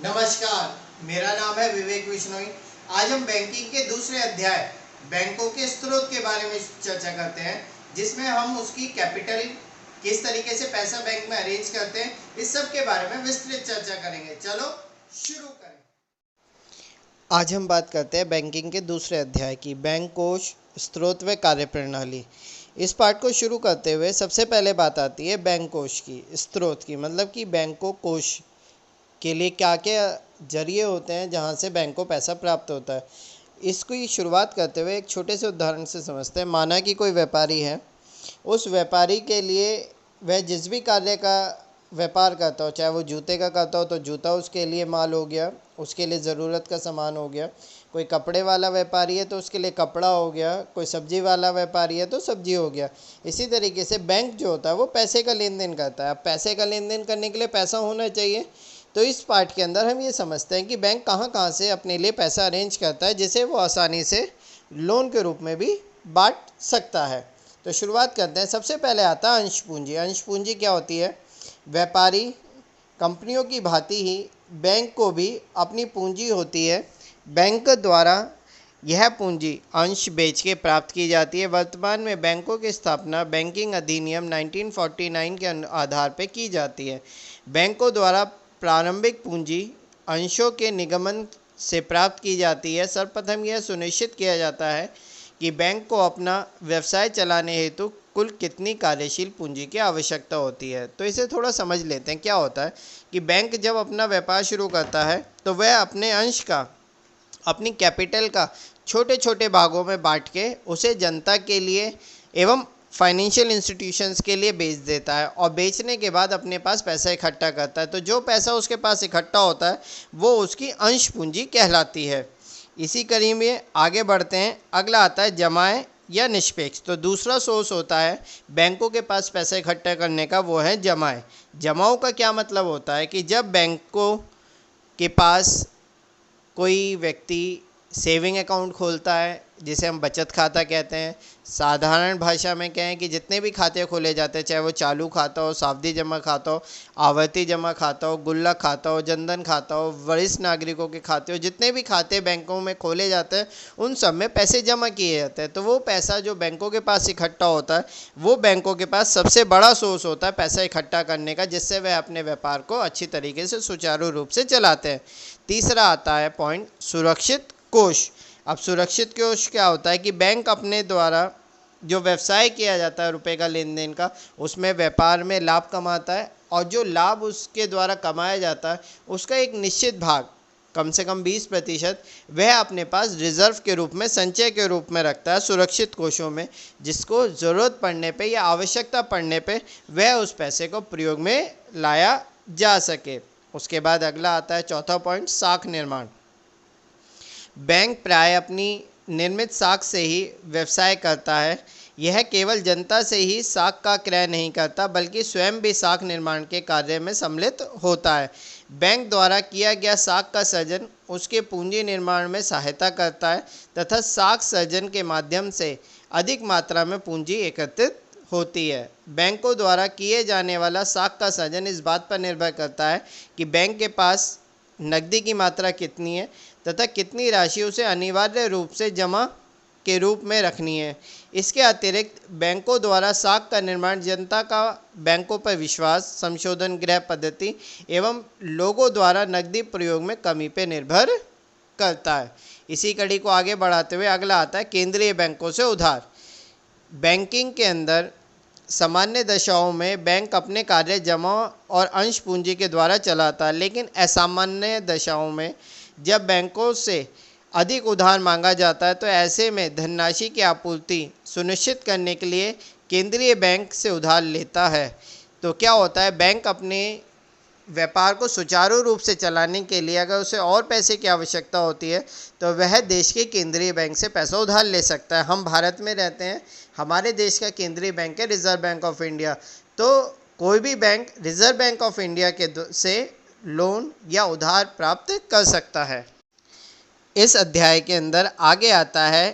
नमस्कार, मेरा नाम है विवेक बिश्नोई। आज हम बैंकिंग के दूसरे अध्याय बैंकों के स्रोत के बारे में चर्चा करते हैं, जिसमें हम उसकी कैपिटल, किस तरीके से पैसा बैंक में अरेंज करते हैं, इस सब के बारे में विस्तृत चर्चा करेंगे। चलो शुरू करें। आज हम बात करते हैं बैंकिंग के दूसरे अध्याय की, बैंक कोष, स्रोत व कार्यप्रणाली। इस पार्ट को शुरू करते हुए सबसे पहले बात आती है बैंक कोष की, स्रोत की, मतलब कि बैंक को कोष के लिए क्या क्या जरिए होते हैं जहां से बैंक को पैसा प्राप्त होता है। इसकी शुरुआत करते हुए एक छोटे से उदाहरण से समझते हैं। माना कि कोई व्यापारी है, उस व्यापारी के लिए वह जिस भी कार्य का व्यापार करता हो, चाहे वो जूते का करता हो तो जूता उसके लिए माल हो गया, उसके लिए ज़रूरत का सामान हो गया। कोई कपड़े वाला व्यापारी है तो उसके लिए कपड़ा हो गया, कोई सब्जी वाला व्यापारी है तो सब्जी हो गया। इसी तरीके से बैंक जो होता है वो पैसे का लेन देन करता है। अब पैसे का लेन देन करने के लिए पैसा होना चाहिए, तो इस पार्ट के अंदर हम ये समझते हैं कि बैंक कहाँ कहाँ से अपने लिए पैसा अरेंज करता है, जिसे वो आसानी से लोन के रूप में भी बांट सकता है। तो शुरुआत करते हैं। सबसे पहले आता है अंश पूंजी। अंश पूंजी क्या होती है? व्यापारी कंपनियों की भांति ही बैंक को भी अपनी पूंजी होती है। बैंक द्वारा यह पूंजी अंश बेच के प्राप्त की जाती है। वर्तमान में बैंकों की स्थापना बैंकिंग अधिनियम 1949 के आधार पर की जाती है। बैंकों द्वारा प्रारंभिक पूंजी अंशों के निगमन से प्राप्त की जाती है। सर्वप्रथम यह सुनिश्चित किया जाता है कि बैंक को अपना व्यवसाय चलाने हेतु कुल कितनी कार्यशील पूंजी की आवश्यकता होती है। तो इसे थोड़ा समझ लेते हैं। क्या होता है कि बैंक जब अपना व्यापार शुरू करता है तो वह अपने अंश का, अपनी कैपिटल का छोटे छोटे भागों में बांट के उसे जनता के लिए एवं फाइनेंशियल इंस्टीट्यूशंस के लिए बेच देता है, और बेचने के बाद अपने पास पैसा इकट्ठा करता है। तो जो पैसा उसके पास इकट्ठा होता है वो उसकी अंश पूंजी कहलाती है। इसी कड़ी में आगे बढ़ते हैं। अगला आता है जमाए या निष्पेक्ष। तो दूसरा सोर्स होता है बैंकों के पास पैसा इकट्ठा करने का, वो है जमाए। जमाओं का क्या मतलब होता है कि जब बैंकों के पास कोई व्यक्ति सेविंग अकाउंट खोलता है, जिसे हम बचत खाता कहते हैं। साधारण भाषा में कहें कि जितने भी खाते खोले जाते हैं, चाहे वो चालू खाता हो, सावधि जमा खाता हो, आवर्ती जमा खाता हो, गुल्लक खाता हो, जनधन खाता हो, वरिष्ठ नागरिकों के खाते हो, जितने भी खाते बैंकों में खोले जाते हैं उन सब में पैसे जमा किए जाते हैं। तो वो पैसा जो बैंकों के पास इकट्ठा होता है वो बैंकों के पास सबसे बड़ा सोर्स होता है पैसा इकट्ठा करने का, जिससे वह अपने व्यापार को अच्छी तरीके से सुचारू रूप से चलाते हैं। तीसरा आता है पॉइंट सुरक्षित कोष। अब सुरक्षित कोष क्या होता है कि बैंक अपने द्वारा जो व्यवसाय किया जाता है रुपए का लेन देन का, उसमें व्यापार में लाभ कमाता है, और जो लाभ उसके द्वारा कमाया जाता है उसका एक निश्चित भाग, कम से कम 20%, वह अपने पास रिजर्व के रूप में, संचय के रूप में रखता है सुरक्षित कोषों में, जिसको ज़रूरत पड़ने पे या आवश्यकता पड़ने पे वह उस पैसे को प्रयोग में लाया जा सके। उसके बाद अगला आता है चौथा पॉइंट, साख निर्माण। बैंक प्राय अपनी निर्मित साख से ही व्यवसाय करता है। यह केवल जनता से ही साख का क्रय नहीं करता, बल्कि स्वयं भी साख निर्माण के कार्य में सम्मिलित होता है। बैंक द्वारा किया गया साख का सृजन उसके पूंजी निर्माण में सहायता करता है तथा साख सृजन के माध्यम से अधिक मात्रा में पूंजी एकत्रित होती है। बैंकों द्वारा किए जाने वाला साख का सृजन इस बात पर निर्भर करता है कि बैंक के पास नकदी की मात्रा कितनी है तथा कितनी राशि उसे अनिवार्य रूप से जमा के रूप में रखनी है। इसके अतिरिक्त बैंकों द्वारा साख का निर्माण जनता का बैंकों पर विश्वास, संशोधन गृह पद्धति एवं लोगों द्वारा नकदी प्रयोग में कमी पर निर्भर करता है। इसी कड़ी को आगे बढ़ाते हुए अगला आता है केंद्रीय बैंकों से उधार। बैंकिंग के अंदर सामान्य दशाओं में बैंक अपने कार्य जमा और अंश पूंजी के द्वारा चलाता है, लेकिन असामान्य दशाओं में जब बैंकों से अधिक उधार मांगा जाता है तो ऐसे में धनराशि की आपूर्ति सुनिश्चित करने के लिए केंद्रीय बैंक से उधार लेता है। तो क्या होता है, बैंक अपने व्यापार को सुचारू रूप से चलाने के लिए अगर उसे और पैसे की आवश्यकता होती है तो वह देश के केंद्रीय बैंक से पैसा उधार ले सकता है। हम भारत में रहते हैं, हमारे देश का केंद्रीय बैंक है रिजर्व बैंक ऑफ इंडिया। तो कोई भी bank reserve bank of India से लोन या उधार प्राप्त कर सकता है। इस अध्याय के अंदर आगे आता है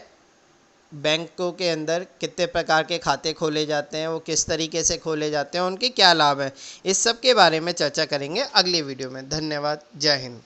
बैंकों के अंदर कितने प्रकार के खाते खोले जाते हैं, वो किस तरीके से खोले जाते हैं, उनके क्या लाभ हैं, इस सब के बारे में चर्चा करेंगे अगली वीडियो में। धन्यवाद। जय हिंद।